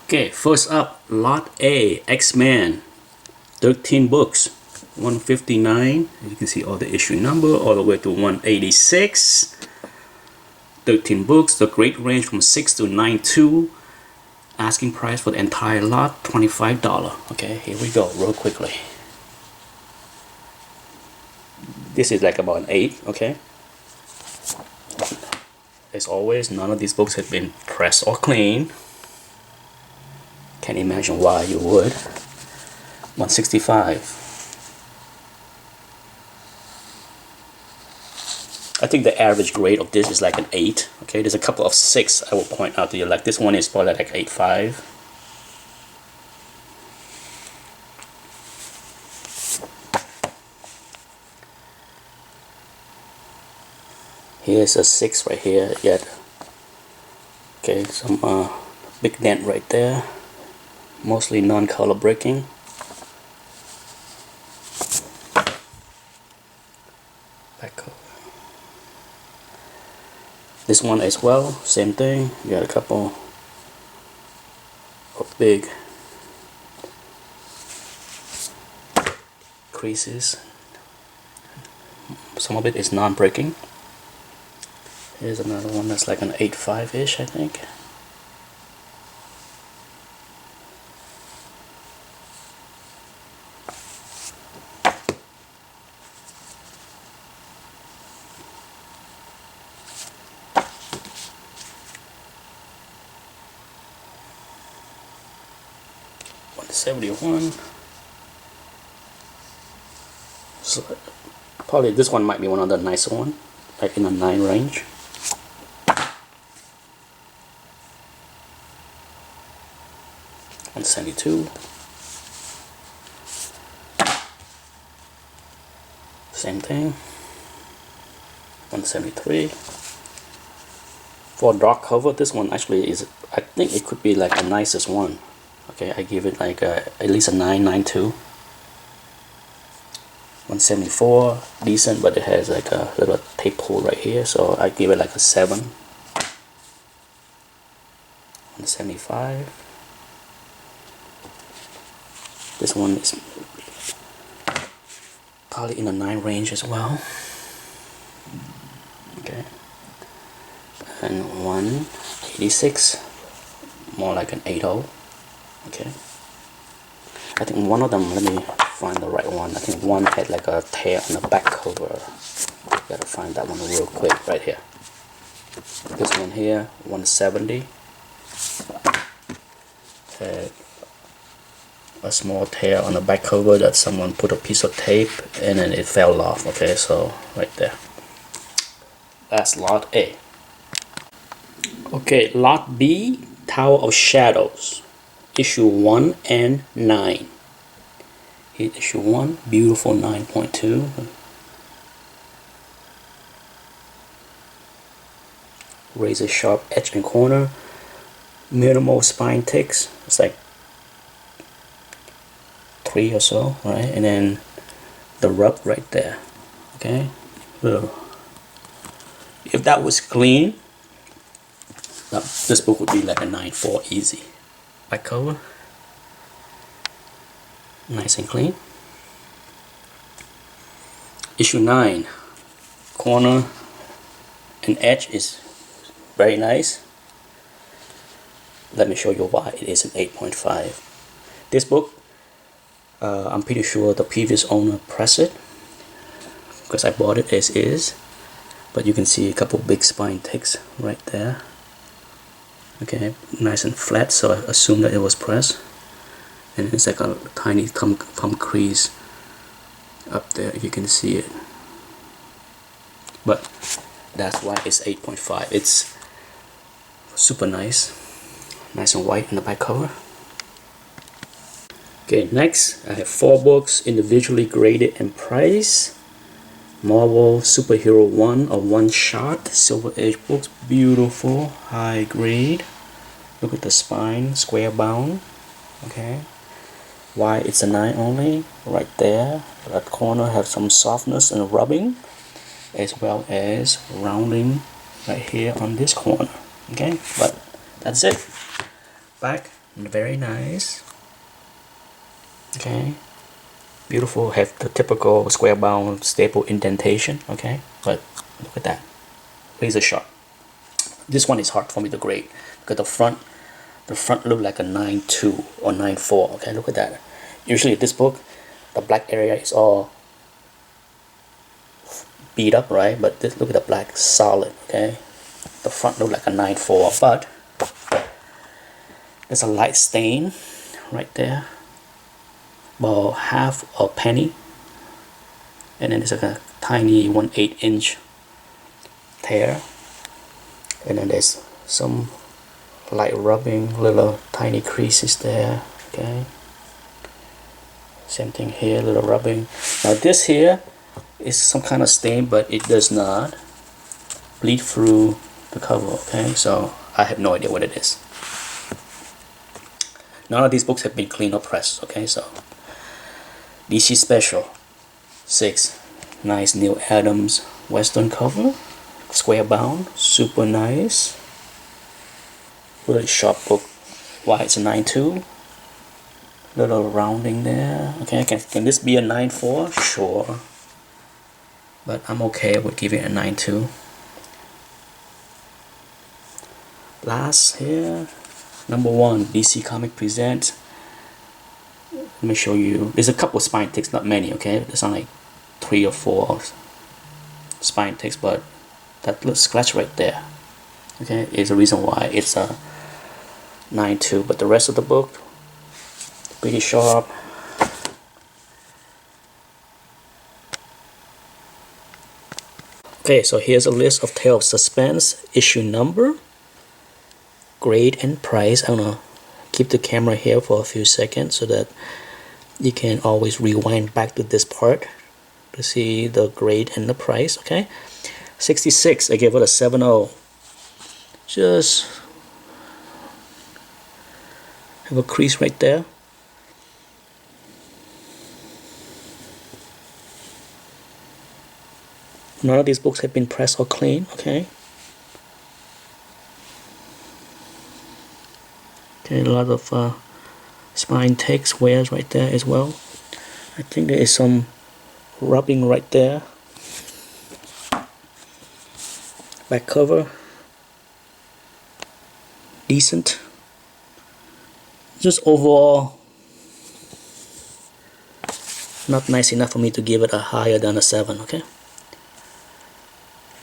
Okay, first up, Lot A, X-Men, 13 books, 159. You can see all the issue number all the way to 186. 13 books, the grade range from 6 to 9.2. Asking price for the entire lot, $25. Okay, here we go, real quickly. This is like about an 8, okay? As always, none of these books have been pressed or cleaned. Can't imagine why you would. 165. I think the average grade of this is like an 8. Okay, there's a couple of 6 I will point out to you. Like this one is probably like 8.5. Here's a 6 right here. Yet, okay, some big dent right there. Mostly non-color breaking. Back cover. This one as well, same thing. You got a couple of big creases. Some of it is non-breaking. Here's another one that's like an 8.5-ish, I think. $71. So probably this one might be one of the nicer one, like in the 9 range. $172. Same thing. $173. For dark cover, this one actually is, I think it could be like the nicest one. Okay, I give it like at least a 9.92. 174, decent, but it has like a little tape hole right here, so I give it like a 7. 175. This one is probably in the 9 range as well. Okay, and 186, more like an 8.0. Okay, I think one of them, let me find the right one. I think one had like a tear on the back cover. Gotta find that one real quick right here. This one here, 170, had a small tear on the back cover that someone put a piece of tape and then it fell off. Okay, so right there. That's lot A. Okay, lot B, Tower of Shadows, issue 1 and 9. Here's issue 1, beautiful 9.2. Razor sharp edge and corner, minimal spine ticks. It's like 3 or so, right? And then the rub right there. Okay, so if that was clean, this book would be like a 9.4 easy. Back cover, nice and clean. Issue 9, corner and edge is very nice. Let me show you why it is an 8.5. This book, I'm pretty sure the previous owner pressed it, because I bought it as is, but you can see a couple big spine ticks right there. Okay, nice and flat, so I assume that it was pressed. And it's like a tiny thumb crease up there, if you can see it. But that's why it's 8.5. It's super nice. Nice and white in the back cover. Okay, next I have 4 books individually graded and priced. Marvel Superhero 1, a one-shot, Silver Age books, beautiful, high grade. Look at the spine, square bound. Okay, why it's a 9 only? Right there, that corner have some softness and rubbing, as well as rounding right here on this corner. Okay, but that's it. Back Very nice. Okay, beautiful. Have the typical square bound staple indentation. Okay, but look at that, razor sharp. This one is hard for me to grade because the front look like a 9.2 or 9.4. Okay, look at that. Usually this book, the black area is all beat up, right? But this, look at the black solid. Okay, the front look like a 9.4, but there's a light stain right there, about half a penny, and then there's like a tiny 1/8 inch tear, and then there's some light rubbing, little tiny creases there. Okay, same thing here, little rubbing. Now this here is some kind of stain, but it does not bleed through the cover. Okay, so I have no idea what it is. None of these books have been cleaned or pressed. Okay, so DC Special 6, nice Neil Adams Western cover, square bound, super nice, really sharp book. Why it's a 9.2, little rounding there. Okay, can this be a 9.4? Sure, but I'm okay with giving it a 9.2. Last here, number 1, DC Comic presents. Let me show you. There's a couple of spine ticks, not many. Okay, there's only like 3 or 4 spine ticks, but that little scratch right there, okay, is the reason why it's a 9.2. But the rest of the book, pretty sharp. Okay, so here's a list of Tale of Suspense issue number, grade, and price. I'm gonna keep the camera here for a few seconds so that you can always rewind back to this part to see the grade and the price. Okay, 66, I gave it a 7.0. Just have a crease right there. None of these books have been pressed or cleaned. Okay, a lot of spine ticks, wears right there as well. I think there is some rubbing right there. Back cover, decent. Just overall not nice enough for me to give it a higher than a 7. Okay,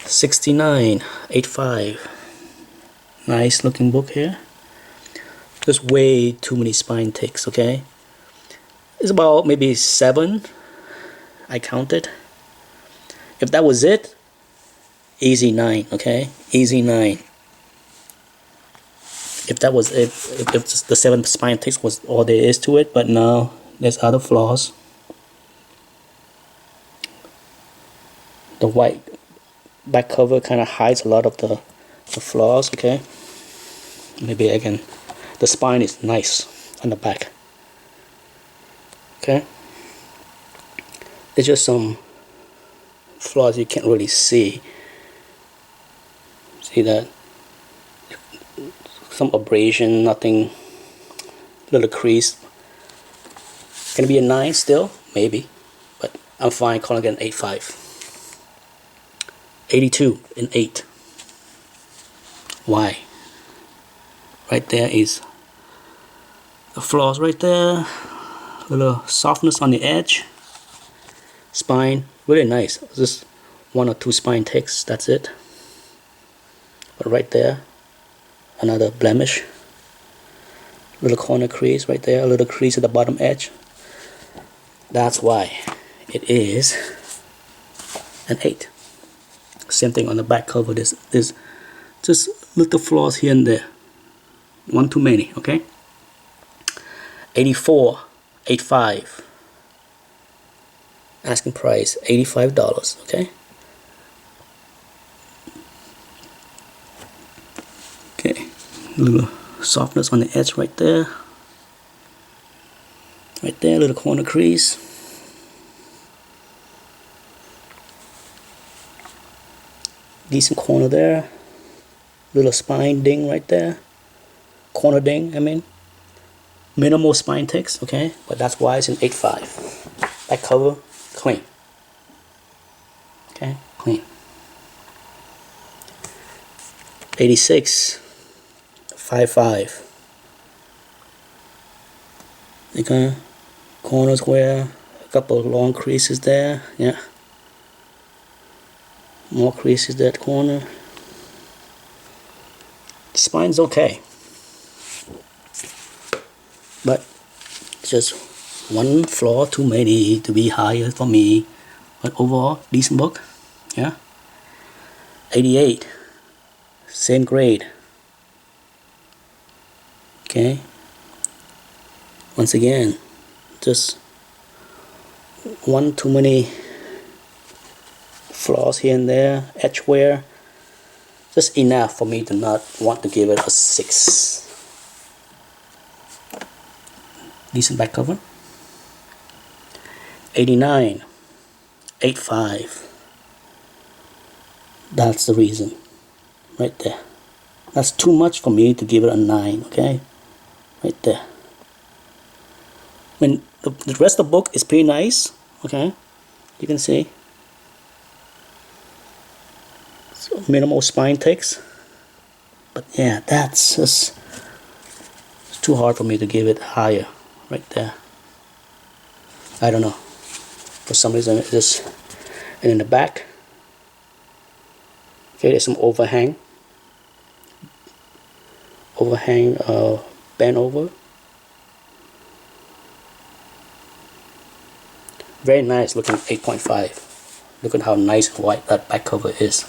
69, 85. Nice looking book here. There's way too many spine ticks. Okay, it's about maybe 7 I counted. If that was it, easy 9. Okay, easy 9. If that was it, if the 7 spine ticks was all there is to it, but now there's other flaws. The white back cover kind of hides a lot of the flaws. Okay, maybe I can. The spine is nice on the back. Okay, there's just some flaws you can't really see. See that? Some abrasion, nothing. Little crease. Can it be a 9 still? Maybe, but I'm fine calling it an 8.5. 82 and 8. Why? Right there is the flaws right there. Little softness on the edge. Spine, really nice. Just 1 or 2 spine ticks, that's it. But right there, another blemish. Little corner crease right there, a little crease at the bottom edge. That's why it is an 8. Same thing on the back cover. There's just little flaws here and there. One too many. Okay. 84, 85. Asking price $85. Okay. Okay. Little softness on the edge right there. Right there, little corner crease. Decent corner there. Little spine ding right there. Corner ding, I mean. Minimal spine ticks, okay, but that's why it's an 8.5. Back cover, clean. Okay, clean. 86, 5.5. Okay, corners where a couple of long creases there, yeah. More creases that corner. Spine's okay, but just one flaw too many to be higher for me. But overall, decent book, yeah. 88, same grade. Okay. Once again, just one too many flaws here and there, edge wear. Just enough for me to not want to give it a 6. Decent back cover. 89, 8.5. That's the reason, right there. That's too much for me to give it a 9, okay? Right there. I mean, the rest of the book is pretty nice, okay? You can see. So minimal spine ticks. But yeah, that's just it's too hard for me to give it higher, right there. I don't know. For some reason it just, and in the back, okay, there's some overhang, bend over. Very nice looking 8.5. Look at how nice white that back cover is.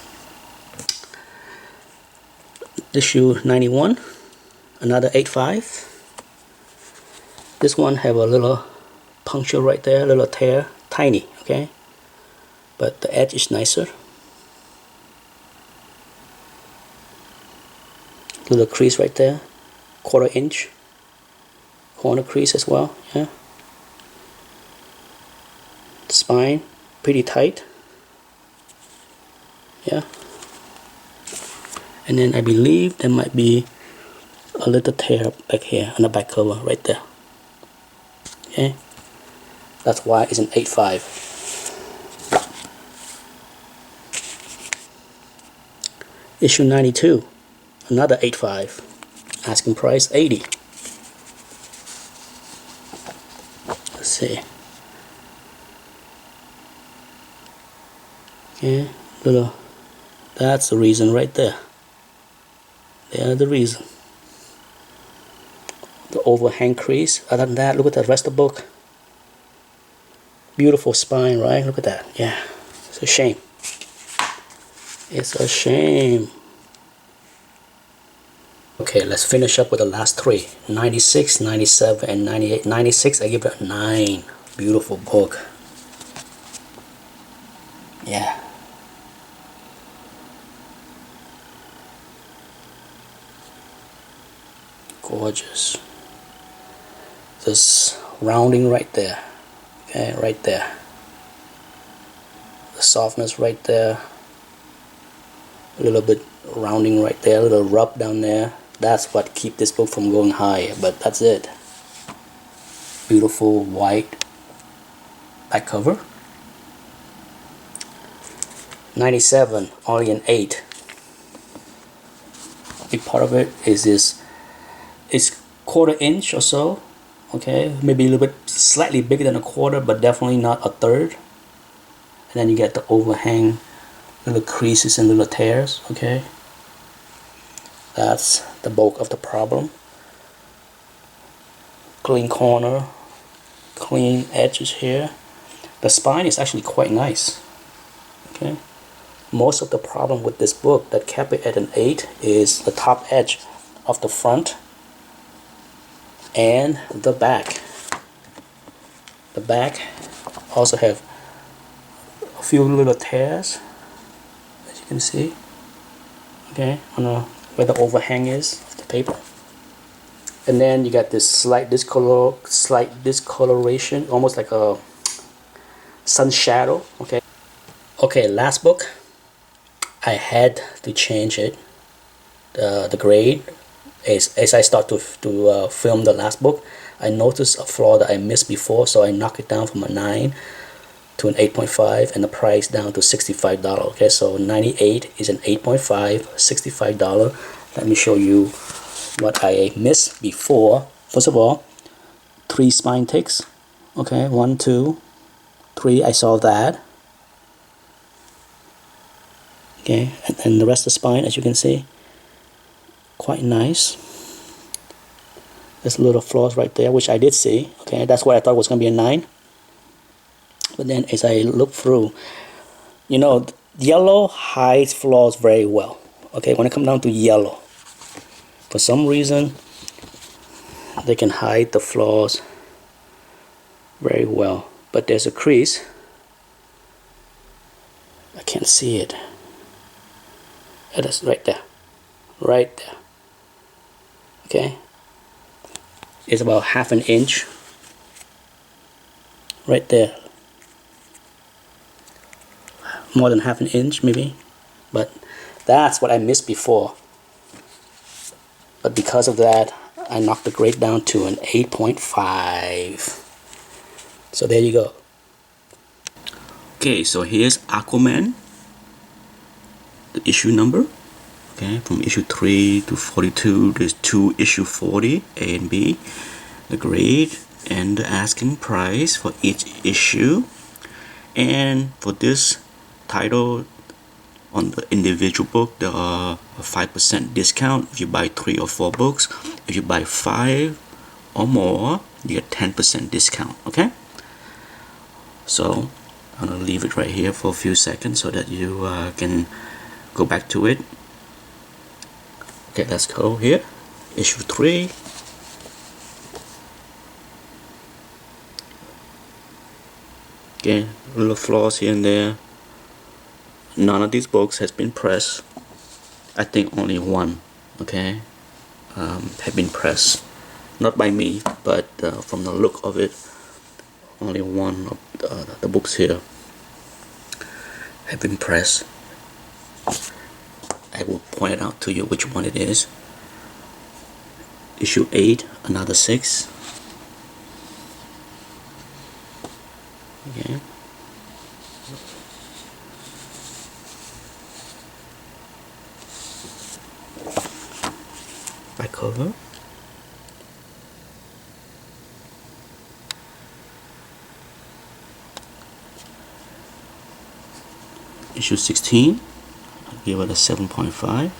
Issue 91, another 8.5. This one have a little puncture right there, a little tear, tiny, okay? But the edge is nicer. Little crease right there, 1/4 inch. Corner crease as well, yeah. The spine, pretty tight. Yeah. And then I believe there might be a little tear back here on the back cover right there. Okay. That's why it's an 8.5. Issue 92, another 8.5. Asking price 80. Let's see. Okay, little. That's the reason right there. There's the reason. The overhang crease. Other than that, look at the rest of the book. Beautiful spine, right? Look at that. Yeah, it's a shame. It's a shame. Okay, let's finish up with the last 3. 96, 97, and 98. 96, I give it a 9. Beautiful book. Yeah. Gorgeous. This rounding right there. Okay, right there. The softness right there. A little bit rounding right there, a little rub down there. That's what keep this book from going higher, but that's it. Beautiful white back cover. 97, only an 8. Big part of it is this, it's 1/4 inch or so, okay, maybe a little bit slightly bigger than a 1/4, but definitely not a 1/3. And then you get the overhang, little creases and little tears, okay. That's the bulk of the problem. Clean corner, clean edges here. The spine is actually quite nice, okay. Most of the problem with this book that kept it at an 8 is the top edge of the front and the back. The back also have a few little tears, as you can see, okay, on where the overhang is of the paper. And then you got this slight discoloration, almost like a sun shadow, okay. Okay, last book. I had to change it, the grade, as I start to film the last book. I noticed a flaw that I missed before, so I knocked it down from a 9 to an 8.5 and the price down to $65. Okay, so 98 is an 8.5, $65. Let me show you what I missed before. First of all, 3 spine ticks. Okay, 1, 2, 3. I saw that. Okay, and the rest of the spine, as you can see, quite nice. There's little flaws right there, which I did see. Okay, that's why I thought it was going to be a 9. But then as I look through, you know, yellow hides flaws very well. Okay, when it comes down to yellow, for some reason, they can hide the flaws very well. But there's a crease. I can't see it. It is right there. Right there. Okay. It's about half an inch. Right there. More than half an inch maybe. But that's what I missed before. But because of that, I knocked the grade down to an 8.5. So there you go. Okay, so here's Aquaman, the issue number. Okay, from issue 3 to 42, there's 2 issue 40, A and B, the grade and the asking price for each issue. And for this title, on the individual book, there are a 5% discount if you buy 3 or 4 books. If you buy 5 or more, you get 10% discount. Okay, so I'm gonna leave it right here for a few seconds so that you can go back to it. Okay, let's go here. Issue 3. Okay, little flaws here and there. None of these books has been pressed. I think only one, okay, have been pressed. Not by me, but from the look of it, only one of the books here have been pressed. I will point it out to you which one it is. Issue 8, another 6. Okay. Back cover. Issue 16, I'll give it a 7.5.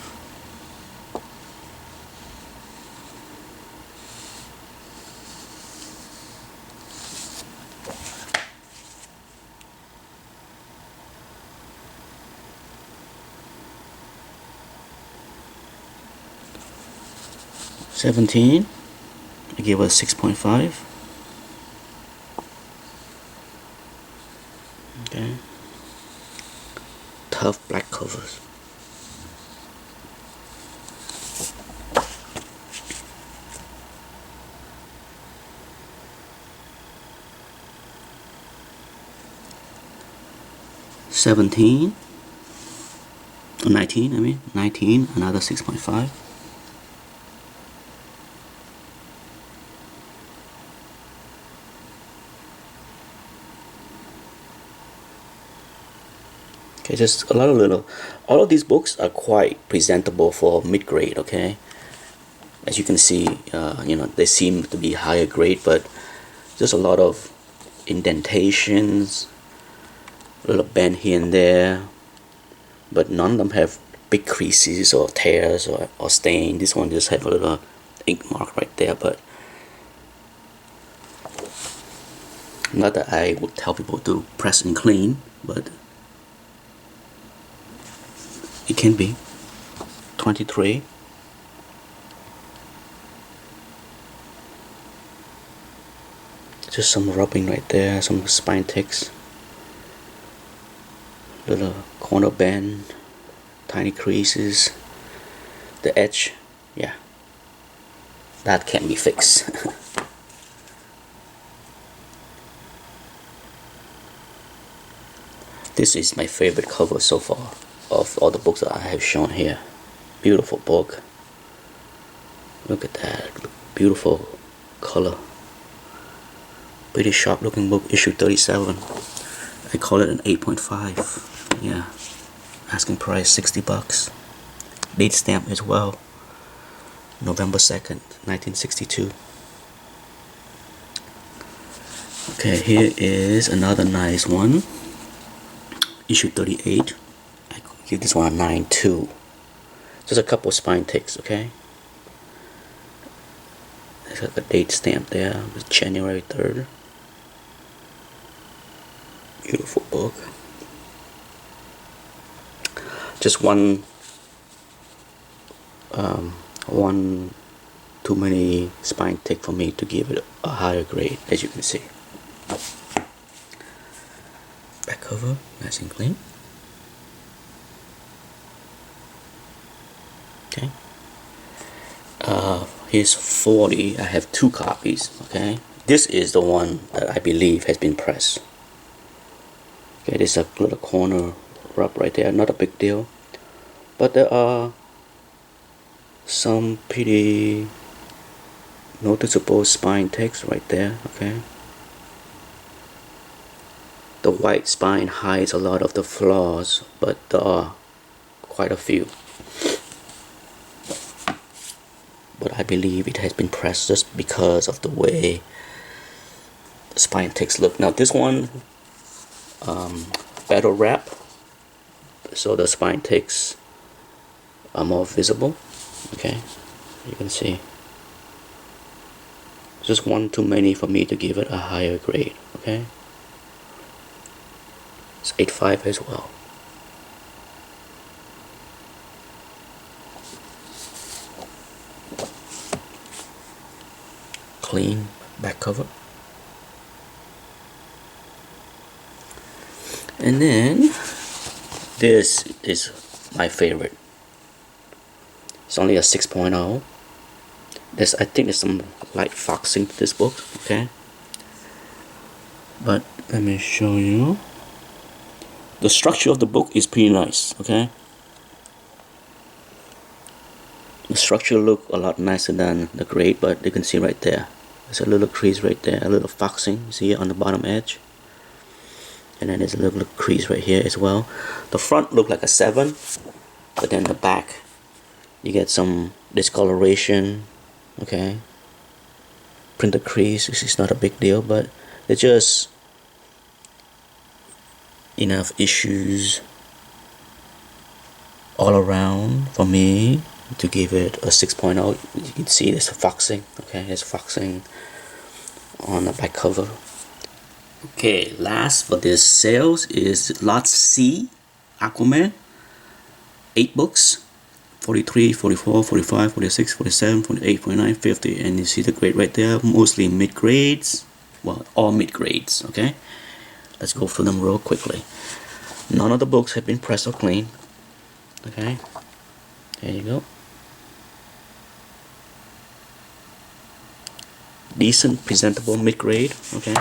'17, I give it a 6.5. Okay. Tough black covers. '17, 19, I mean 19, another 6.5. Okay, just a lot of little. All of these books are quite presentable for mid-grade. Okay, as you can see, you know, they seem to be higher grade, but just a lot of indentations, a little bend here and there, but none of them have big creases or tears or stain. This one just have a little ink mark right there, but not that I would tell people to press and clean, but it can be. 23. Just some rubbing right there, some spine ticks, little corner bend, tiny creases, the edge, yeah, that can be fixed. This is my favorite cover so far of all the books that I have shown here. Beautiful book. Look at that, beautiful color. Pretty sharp looking book, issue 37. I call it an 8.5. Yeah, asking price 60 bucks. Date stamp as well, November 2nd, 1962. Okay, here is another nice one, issue 38. I give this one a 9.2. Just a couple spine ticks, okay? There's got the date stamp there, it's January 3rd. Beautiful book. Just one too many spine tick for me to give it a higher grade, as you can see. Back cover, nice and clean. Okay. Here's 40. I have 2 copies. Okay. This is the one that I believe has been pressed. Okay, there's a little corner rub right there, not a big deal, but there are some pretty noticeable spine ticks right there. Okay, the white spine hides a lot of the flaws, but there are quite a few. But I believe it has been pressed just because of the way the spine ticks look. Now this one, better wrap, so the spine ticks are more visible. Okay, you can see. Just one too many for me to give it a higher grade. Okay, it's 8.5 as well. Clean back cover. And then this is my favorite. It's only a 6.0. I think there's some light foxing to this book. Okay, but let me show you. The structure of the book is pretty nice. Okay, the structure look a lot nicer than the grade, but you can see right there, there's a little crease right there, a little foxing. You see it on the bottom edge, and then there's a little crease right here as well. The front look like a 7, but then the back you get some discoloration. Okay, printed crease. This is not a big deal, but it's just enough issues all around for me to give it a 6.0. You can see there's foxing. Okay, there's foxing on the back cover. Okay, last for this sales is lot C, Aquaman. 8 books, 43, 44, 45, 46, 47, 48, 49, 50, and you see the grade right there, mostly mid grades. Well, all mid grades. Okay, let's go through them real quickly. None of the books have been pressed or cleaned. Okay, there you go. Decent, presentable mid grade. Okay,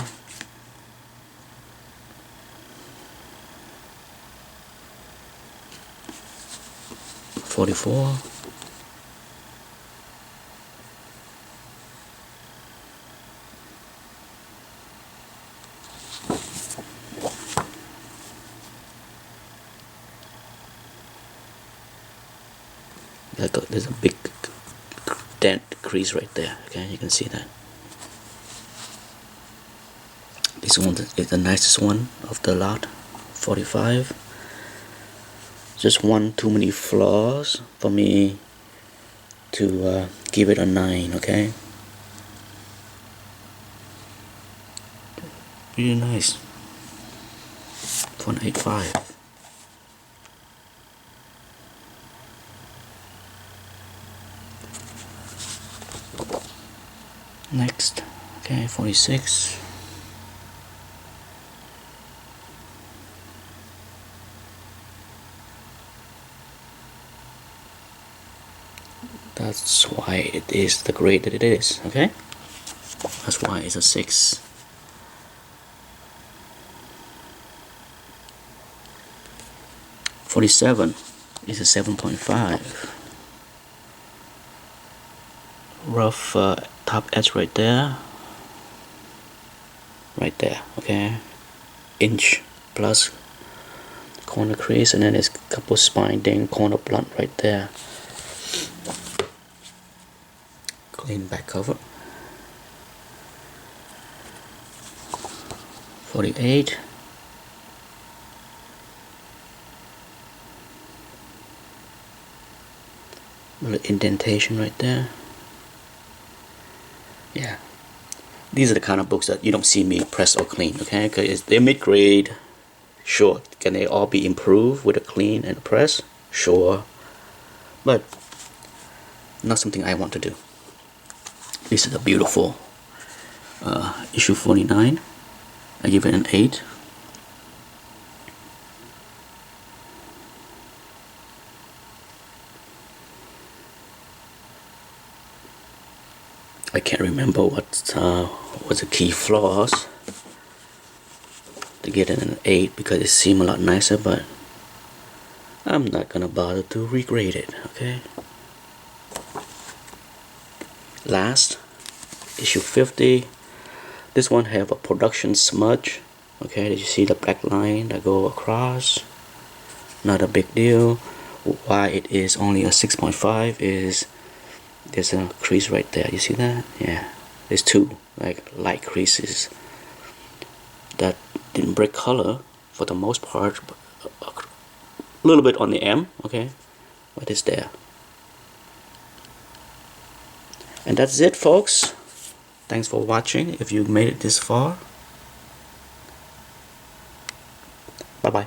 .44. There's a big dent crease right there. Okay, you can see that. This one is the nicest one of the lot. 45. Just one too many flaws for me to give it a 9. Okay, really nice for an 8.5. Next, okay, 46. That's why it is the grade that it is. Okay, that's why it's a 6. 47 is a 7.5. Rough top edge right there. right there, okay, inch plus corner crease, and then there's a couple spine ding corner blunt right there. Clean back cover. 48. Little indentation right there. Yeah, these are the kind of books that you don't see me press or clean, okay? Because they're mid-grade. Sure, can they all be improved with a clean and a press? Sure, but not something I want to do. This is a beautiful issue 49. I give it an 8. I can't remember what was the key flaws to get it an 8, because it seemed a lot nicer, but I'm not gonna bother to regrade it, okay? Last, issue 50. This one have a production smudge, okay? Did you see the black line that go across? Not a big deal. Why it is only a 6.5 is there's a crease right there. You see that? Yeah, there's two like light creases that didn't break color for the most part, but a little bit on the M, okay, but it's there. And that's it, folks. Thanks for watching. If you made it this far, bye bye.